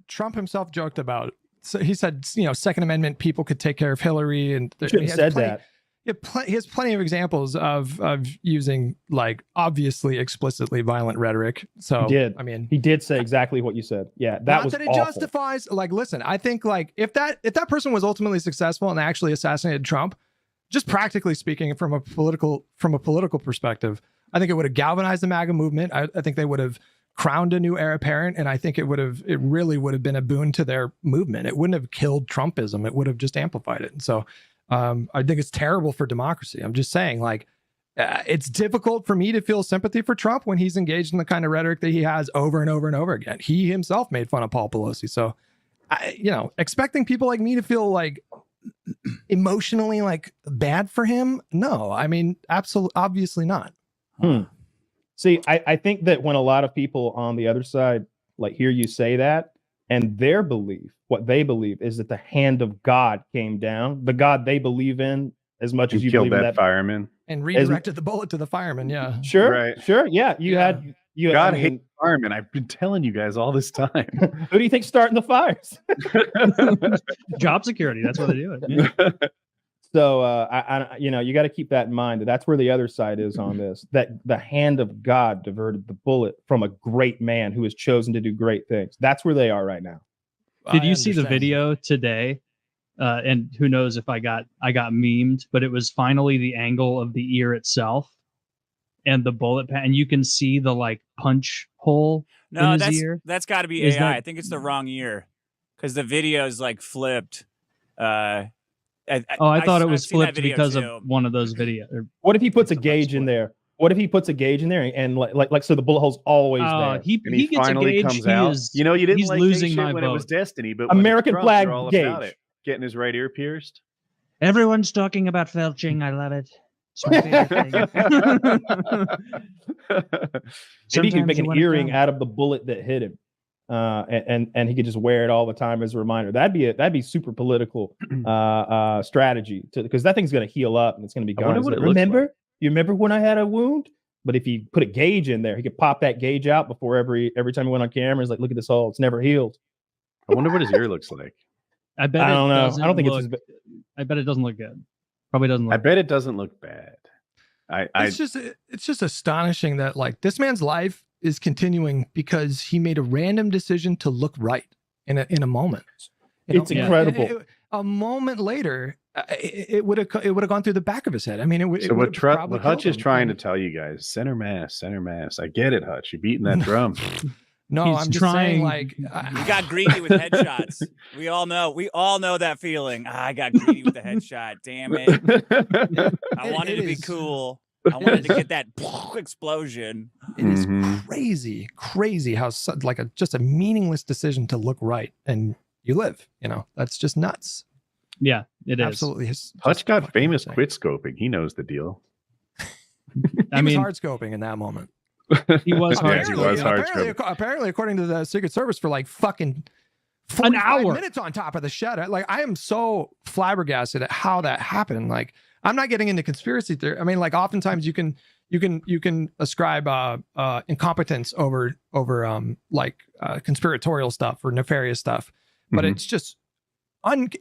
Trump himself joked about. So he said, Second Amendment people could take care of Hillary, and he said that. He has plenty of examples of using like obviously explicitly violent rhetoric. So he did. I mean, he did say exactly what you said. Yeah, that was awful. Justifies. Like, listen, I think like if that person was ultimately successful and actually assassinated Trump, just practically speaking, from a political perspective, I think it would have galvanized the MAGA movement. I think they would have crowned a new heir apparent, and I think it really would have been a boon to their movement. It wouldn't have killed Trumpism. It would have just amplified it. And so I think it's terrible for democracy. I'm just saying, like, it's difficult for me to feel sympathy for Trump when he's engaged in the kind of rhetoric that he has over and over and over again. He himself made fun of Paul Pelosi. So, expecting people like me to feel like emotionally like bad for him. No, I mean, obviously not. See, I think that when a lot of people on the other side like hear you say that, and what they believe is that the hand of God came down, the God they believe in as much as you killed believe in that fireman and redirected the bullet to the fireman. Yeah, sure, right. Sure, yeah. God hates firemen. I've been telling you guys all this time. Who do you think's starting the fires? Job security. That's what they do. Yeah. So, you got to keep that in mind. That's where the other side is on this. That the hand of God diverted the bullet from a great man who has chosen to do great things. That's where they are right now. Did you see the video today? And who knows if I got memed, but it was finally the angle of the ear itself and the bullet and you can see the like punch hole. No, that's got to be AI. I think it's the wrong ear because the video is like flipped. I thought it was flipped because of one of those videos. What if he puts a gauge in there? What if he puts a gauge in there and like so the bullet hole's always there? He gets finally a gauge. Comes out. You know, you didn't like losing my when vote. It was Destiny, but American flag gauge. Getting his right ear pierced. Everyone's talking about felching. I love it. It's my favorite thing. Maybe he could make an earring out of the bullet that hit him. And he could just wear it all the time as a reminder. That'd be super political strategy because that thing's gonna heal up and it's gonna be gone. You remember when I had a wound? But if you put a gauge in there, he could pop that gauge out before every time he went on camera. He's like, look at this hole, it's never healed. I wonder what his ear looks like. I don't know. I don't think I bet it doesn't look good. Probably doesn't look. I bet it doesn't look bad. It's just astonishing that like this man's life is continuing because he made a random decision to look right in a moment. It's incredible. A moment later, it would have gone through the back of his head. I mean, what Hutch is trying to tell you guys: center mass. I get it, Hutch. You're beating that drum. No, I'm just saying, like, you got greedy with headshots. We all know that feeling. I got greedy with the headshot. Damn it! I wanted to be cool. I wanted to get that explosion. It is crazy how just a meaningless decision to look right and you live. That's just nuts. Yeah, it is absolutely. Hutch got famous quit scoping. He knows the deal. He was hard scoping in that moment. He was hard. Apparently, according to the Secret Service, for like fucking 45 minutes on top of the shed. Like, I am so flabbergasted at how that happened. Like, I'm not getting into conspiracy theory. I mean, like, oftentimes you can ascribe incompetence over conspiratorial stuff or nefarious stuff, but it's just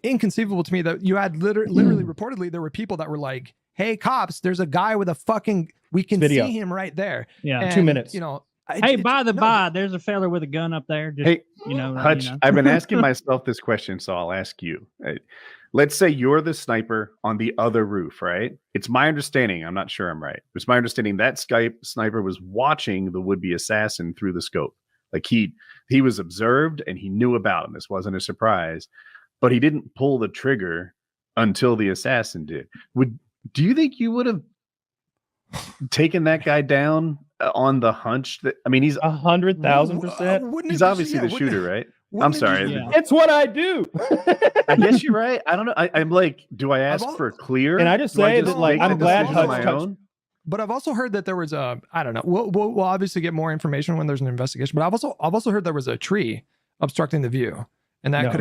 inconceivable to me that you had literally reportedly there were people that were like, hey, cops, there's a guy with a fucking, we can see him right there. Yeah. And, 2 minutes. Hey, there's a fella with a gun up there. Just, Hutch, I've been asking myself this question, so I'll ask you. Let's say you're the sniper on the other roof, right? It's my understanding, I'm not sure I'm right. It's my understanding that sniper was watching the would-be assassin through the scope. Like he was observed and he knew about him. This wasn't a surprise, but he didn't pull the trigger until the assassin did. Do you think you would have taken that guy down on the hunch that, I mean, he's 100,000%. He's obviously the shooter, right? I'm sorry. It's what I do. I guess you're right. I don't know. I'm like, do I ask for clear? And I just say that, like, I'm glad Hutch my own. But I've also heard that there was I don't know. We'll obviously get more information when there's an investigation. But I've also heard there was a tree obstructing the view, and that could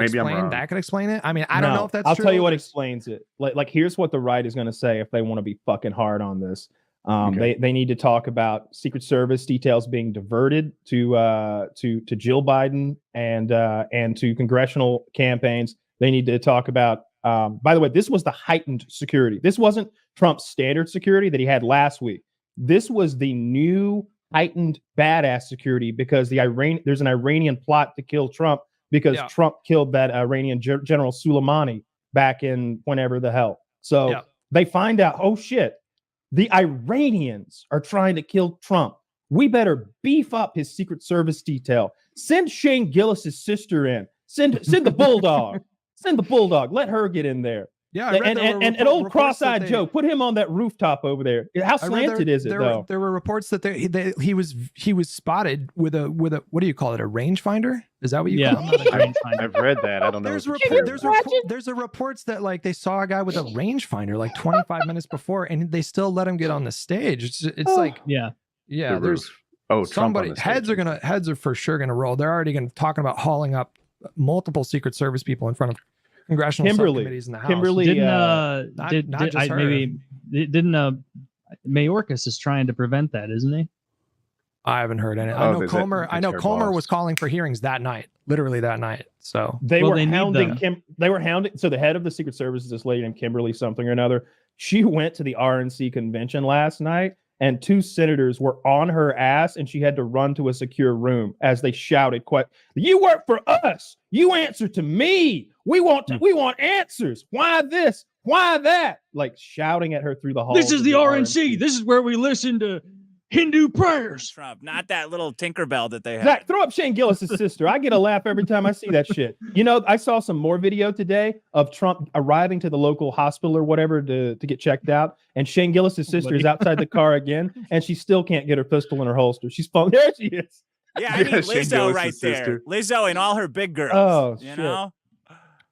explain it. I mean, I don't know if that's true. I'll tell you what explains it. Like here's what the right is going to say if they want to be fucking hard on this. They need to talk about Secret Service details being diverted to Jill Biden and to congressional campaigns. They need to talk about. By the way, this was the heightened security. This wasn't Trump's standard security that he had last week. This was the new heightened badass security because there's an Iranian plot to kill Trump because Trump killed that Iranian General Soleimani back in whenever the hell. So they find out, oh shit, the Iranians are trying to kill Trump. We better beef up his Secret Service detail. Send Shane Gillis's sister in. Send the bulldog. Send the bulldog. Let her get in there. Yeah, and old cross-eyed Joe, put him on that rooftop over there. How slanted is it though? There were reports that he was spotted with a what do you call it? A rangefinder? Is that what you call it? I've read that. I don't know. There's reports that like they saw a guy with a rangefinder like 25 minutes before, and they still let him get on the stage. It's like there's somebody heads are for sure gonna roll. They're already talking about hauling up multiple Secret Service people in front of congressional subcommittees in the House. Kimberly, Mayorkas is trying to prevent that, isn't he? I haven't heard any. I know Comer was calling for hearings that night, literally that night. So they were hounding Kim. They were hounding. So the head of the Secret Service is this lady named Kimberly something or another. She went to the RNC convention last night, and 2 senators were on her ass, and she had to run to a secure room as they shouted, "You work for us. You answer to me. We want answers. Why this? Why that?" Like shouting at her through the hall. This is the RNC. This is where we listen to Hindu prayers. Trump, not that little Tinkerbell that they have. Zach, throw up Shane Gillis's sister. I get a laugh every time I see that shit. You know, I saw some more video today of Trump arriving to the local hospital or whatever to get checked out, and Shane Gillis's sister is outside the car again, and she still can't get her pistol in her holster. She's falling. There she is. Yeah, I mean Lizzo right there. Lizzo and all her big girls. Oh, you know?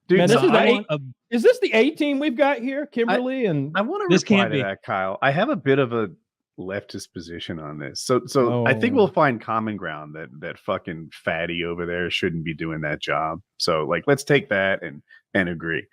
Dude, man, is this the A team we've got here, Kimberly? I want to reply to that, Kyle. I have a bit of a leftist position on this. So I think we'll find common ground that fucking fatty over there shouldn't be doing that job. So like, let's take that and agree.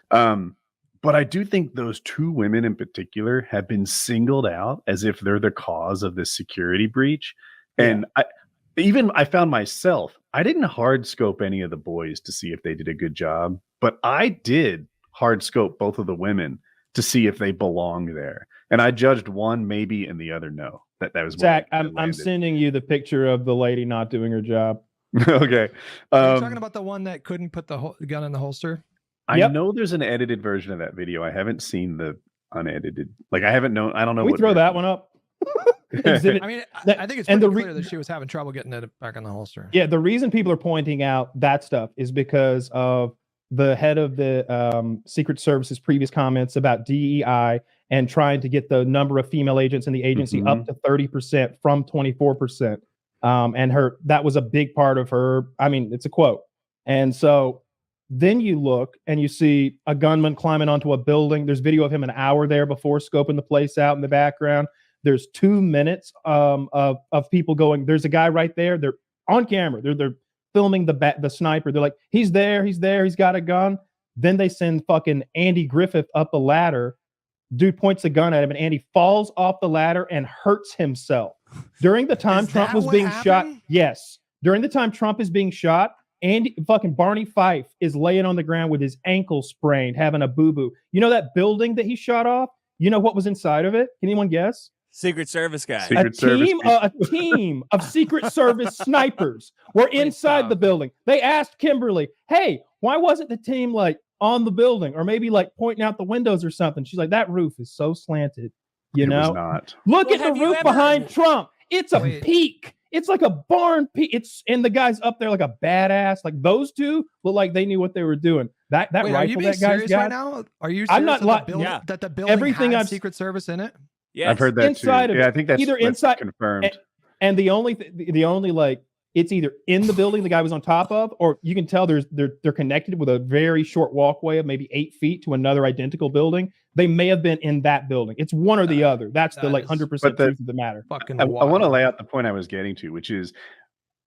But I do think those 2 women in particular have been singled out as if they're the cause of this security breach. And I found myself, I didn't hard scope any of the boys to see if they did a good job, but I did hard scope both of the women to see if they belong there. And I judged one maybe and the other no. That was Zach. I'm sending you the picture of the lady not doing her job. Okay. Are you talking about the one that couldn't put the gun in the holster? I know there's an edited version of that video. I haven't seen the unedited. Like I don't know. Can we throw that one up? I mean, I think it's pretty clear that she was having trouble getting it back in the holster. Yeah, the reason people are pointing out that stuff is because of the head of the Secret Service's previous comments about DEI and trying to get the number of female agents in the agency up to 30% from 24%. And that was a big part of her. I mean, it's a quote. And so then you look and you see a gunman climbing onto a building. There's video of him an hour there before scoping the place out in the background. There's 2 minutes of people going, there's a guy right there. They're on camera. They're filming the sniper. They're like, he's there. He's got a gun. Then they send fucking Andy Griffith up a ladder. Dude points a gun at him, and Andy falls off the ladder and hurts himself. During the time Trump was being shot, yes. During the time Trump is being shot, fucking Barney Fife is laying on the ground with his ankle sprained, having a boo-boo. You know that building that he shot off? You know what was inside of it? Can anyone guess? Secret Service guy. A team of Secret Service snipers were inside the building. They asked Kimberly, hey, why wasn't the team like on the building or maybe like pointing out the windows or something? She's like, that roof is so slanted. It was not. Look at the roof behind Trump. It's a peak. It's like a barn peak. And the guy's up there like a badass. Like those 2 look like they knew what they were doing. That rifle are you being that guy's got right now? Are you serious? I'm not that the building everything had Secret Service in it? Yes. I've heard that inside too. Of it. I think that's either inside confirmed. And the only like it's either in the building the guy was on top of, or you can tell they're connected with a very short walkway of maybe 8 feet to another identical building. They may have been in that building. It's one or the other. That's the like 100% truth of the matter. I want to lay out the point I was getting to, which is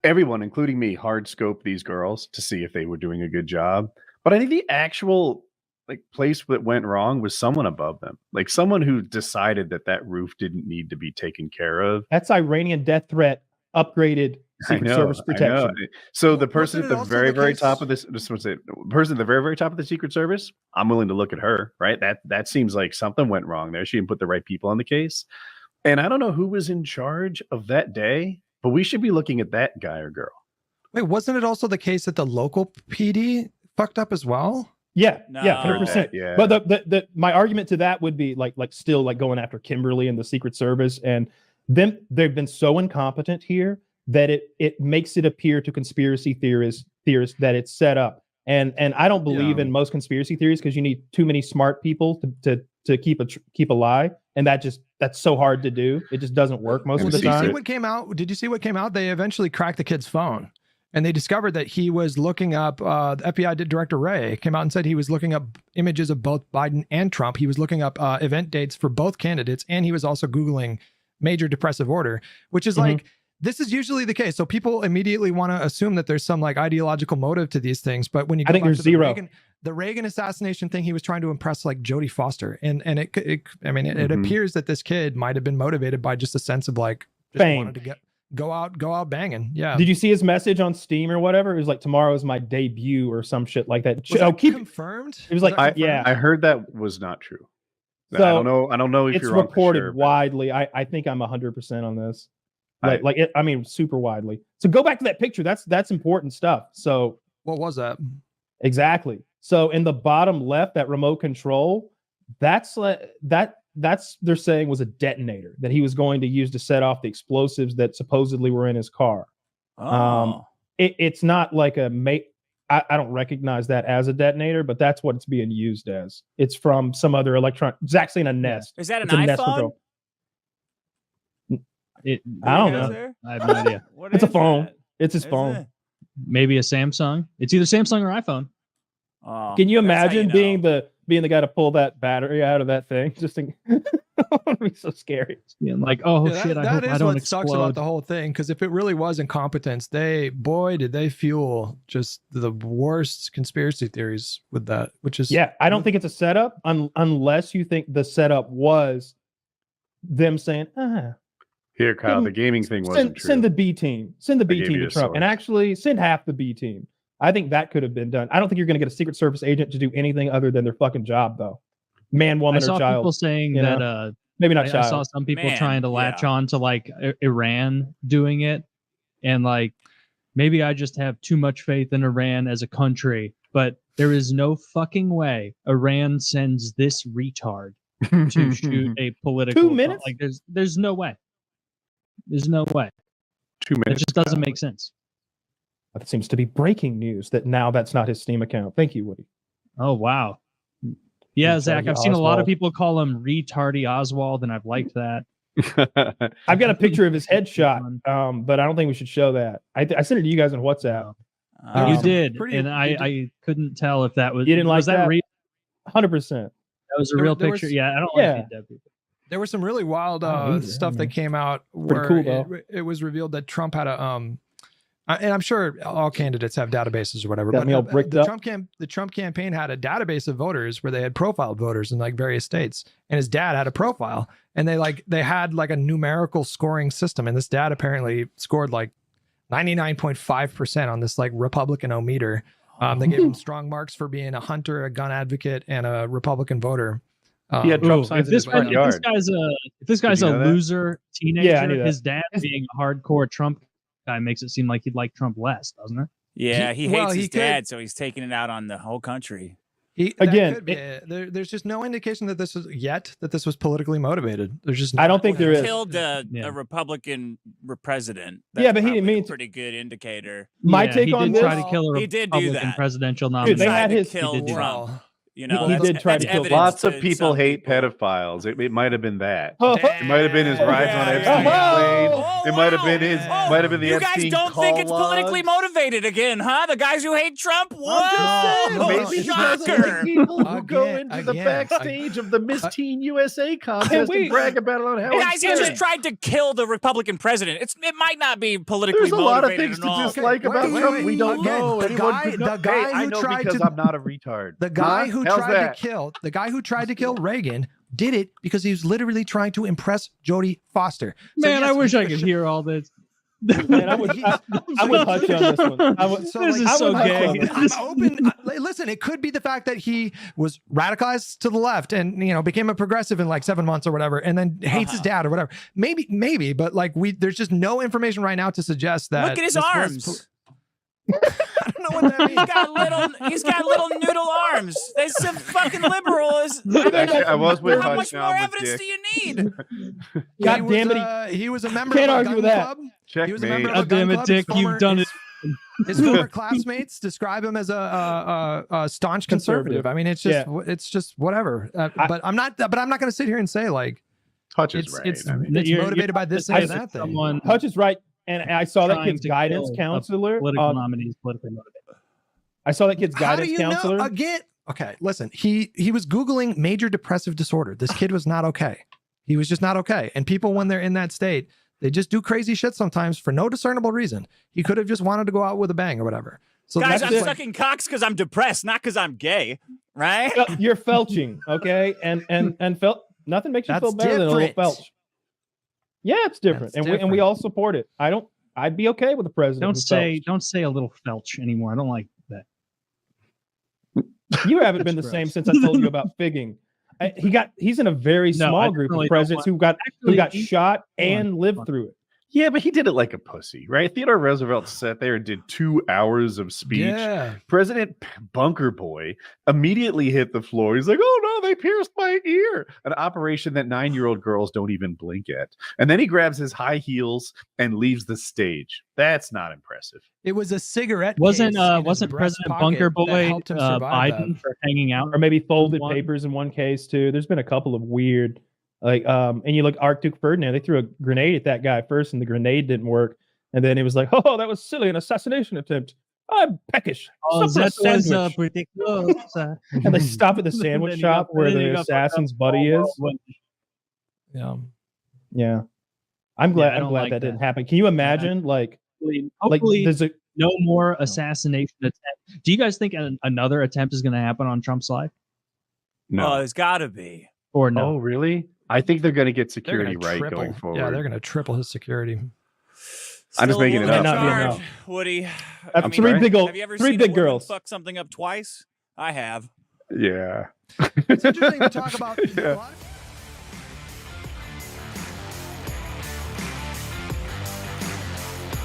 everyone, including me, hard scoped these girls to see if they were doing a good job. But I think the actual like place that went wrong was someone above them, like someone who decided that roof didn't need to be taken care of. That's Iranian death threat upgraded Secret Service protection. So the person at the very, very top of this, the person at the very, very top of the Secret Service, I'm willing to look at her, right? That seems like something went wrong there. She didn't put the right people on the case. And I don't know who was in charge of that day, but we should be looking at that guy or girl. Wait, wasn't it also the case that the local PD fucked up as well? Yeah, No. yeah, 100%. Yeah. But the my argument to that would be like still like going after Kimberly and the Secret Service and them. They've been so incompetent here that it makes it appear to conspiracy theorists that it's set up. And I don't believe in most conspiracy theories because you need too many smart people to keep a lie, and that's so hard to do. It just doesn't work most of the time. Did you see what came out? They eventually cracked the kid's phone. And they discovered that he was looking up, FBI Director Wray came out and said he was looking up images of both Biden and Trump. He was looking up event dates for both candidates. And he was also Googling major depressive order, which is like, this is usually the case. So people immediately want to assume that there's some like ideological motive to these things. But when you go I think back there's to zero. the Reagan assassination thing, he was trying to impress like Jodie Foster. And it appears that this kid might have been motivated by just a sense of like, just fame. wanted to go out banging. Yeah. Did you see his message on Steam or whatever? It was like, tomorrow is my debut or some shit like that. Was that confirmed? It was like, I heard that was not true. So I don't know if it's you're wrong reported for sure, widely. I think I'm 100% on this. Super widely. So go back to that picture. That's important stuff. So what was that? Exactly. So in the bottom left, that remote control, that's they're saying was a detonator that he was going to use to set off the explosives that supposedly were in his car. It's not like I don't recognize that as a detonator, but that's what it's being used as. It's from some other electronic. Zach's saying a Nest. Is that an It's a Nest iPhone? control. I don't know. I have no idea. What It's a is phone. that? It's his Is phone. it? Maybe a Samsung. It's either Samsung or iPhone. Oh, Can you that's how imagine know. being the guy to pull that battery out of that thing? Just think, that would be so scary. Being like, oh Yeah, shit, I hope that I is don't what explode. sucks about the whole thing. Because if it really was incompetence, did they fuel just the worst conspiracy theories with that? Which is I don't think it's a setup unless you think the setup was them saying, Here, Kyle, the gaming thing wasn't true. Send the B team. Send the B gave team you to a Trump. source. And actually send half the B team. I think that could have been done. I don't think you're going to get a Secret Service agent to do anything other than their fucking job, though. Man, I woman, saw or child. people saying you know? that Maybe not I child. saw some people Man, trying to latch yeah. on to like Iran doing it, and like maybe I just have too much faith in Iran as a country, but there is no fucking way Iran sends this retard to shoot a political 2 minutes? Like there's no way. There's no way. 2 It minutes. just doesn't make sense. That seems to be breaking news that now that's not his Steam account. Thank you, Woody. Oh wow. Yeah, Retardy Zach, I've seen a lot of Oswald. people call him Retardy Oswald, and I've liked that. I've got a picture of his headshot, but I don't think we should show that. I sent it to you guys on WhatsApp. You did, pretty- and I couldn't tell if that was. You didn't like was that that? real? 100%. That was a There- real there picture. was- Yeah, I don't Yeah. like dead people. There was some really wild easy, stuff that came out where cool, though. it was revealed that Trump had a and I'm sure all candidates have databases or whatever. Got me all bricked up. The Trump campaign had a database of voters where they had profiled voters in like various states, and his dad had a profile, and they had like a numerical scoring system, and this dad apparently scored like 99.5% on this like Republican-o-meter. They gave him strong marks for being a hunter, a gun advocate, and a Republican voter. He had Trump Ooh, signs if in his front yard. if this guy's you a know that? loser Yeah, I teenager, knew that. his dad being a hardcore Trump guy makes it seem like he'd like Trump less, doesn't it? Yeah, he Well, hates he his could- dad, so he's taking it out on the whole country. Again, there's just no indication that this was politically motivated. There's just I don't think there is. Killed Yeah. a Republican president. Yeah, but he probably didn't mean a to. pretty good indicator. My Yeah, take he on did this. try to kill a He did do Republican that. presidential Dude, nominee. they had Tried to his. kill he did do that. Trump. You He know, did try to kill evidence Lots of to people some hate people. pedophiles. It might have been that. Oh, It might have been his rides on Epstein's plane. It might have been his. Might have been the You Epstein guys don't think it's call politically logs. motivated again, huh? The guys who hate Trump? I'm Whoa! just saying, maybe he doesn't Shocker! like people who go Again, into the again, backstage of the Miss Teen USA contest wait. and brag about it on Hey Howard guys, he Stern. just tried to kill the Republican president. It might not be politically There's a lot of motivated things at to all. dislike about wait, Trump. wait, We don't again, know. the Anyone guy- could know. the guy Hey, I who know tried because to- I'm not a retard. The guy who the guy who tried to kill Reagan did it because he was literally trying to impress Jodie Foster. So Man, yes, I wish I could hear all this. Man, I would touch you on this one. This is so gay. I'm open. Listen, it could be the fact that he was radicalized to the left and became a progressive in like 7 months or whatever, and then hates his dad or whatever. Maybe, but like there's just no information right now to suggest that. Look at his arms. I don't know what that means. He's got little noodle arms. They're some fucking liberal. Actually, I was with How Hutch much more now. evidence do you need? God damn it! He was a member Can't of a argue gun with that. club. Checkmate. He was a member of a God gun damn it, club. Dick, you've done it. His former classmates describe him as a staunch conservative. I mean, it's just whatever. But I'm not going to sit here and say like Hutch is right. It's I mean, motivated by this thing or that thing. Hutch is right, and I saw that kid's to guidance kill a counselor. Political nominees politically motivated. I saw that kid's How do guidance you counselor. know? Again, okay, listen. He was Googling major depressive disorder. This kid was not okay. He was just not okay. And people, when they're in that state, they just do crazy shit sometimes for no discernible reason. He could have just wanted to go out with a bang or whatever. So Guys, that's I'm sucking cocks because I'm depressed, not because I'm gay, right? You're felching, okay? And nothing makes you That's feel better than a little different. felch. Yeah, it's different, That's and we all support it. I'd be okay with the president. Don't say a little felch anymore. I don't like that. You haven't been the That's same gross. since I told you about figging. He's in a very No, small I group really of don't presidents who got shot and lived through it. yeah, but he did it like a pussy, right? Theodore Roosevelt sat there and did 2 hours of speech. Yeah. President Bunker Boy immediately hit the floor. He's like, "Oh no, they pierced my ear!" An operation that 9-year-old girls don't even blink at. And then he grabs his high heels and leaves the stage. That's not impressive. It was a cigarette. Wasn't case in his President breast Bunker pocket that Boy helped him survive Biden that. for hanging out? Or maybe folded One. papers in one case too. There's been a couple of weird, and you look Archduke Ferdinand. They threw a grenade at that guy first, and the grenade didn't work. And then it was like, "Oh, that was silly, an assassination attempt. I'm peckish." Oh, Stop for a that was sandwich." pretty close. And they stop at the sandwich Then he shop got- where then he the got assassin's fucked up. buddy is. Yeah. Yeah, I'm glad. I I'm don't glad like that didn't that. happen. Can you imagine, Hopefully, there's a no more assassination attempt. Do you guys think another attempt is going to happen on Trump's life, No. There's got to be. or no? Oh, really? I think they're going to get They're security gonna right triple. going forward. Yeah, they're going to triple his security. I'm just Still a making it woman in up. Might not be charge, Woody. That's three sorry? big old, Have you ever three seen big a woman girls. fuck something up twice? I have. Yeah. It's interesting to talk about. Yeah. A lot of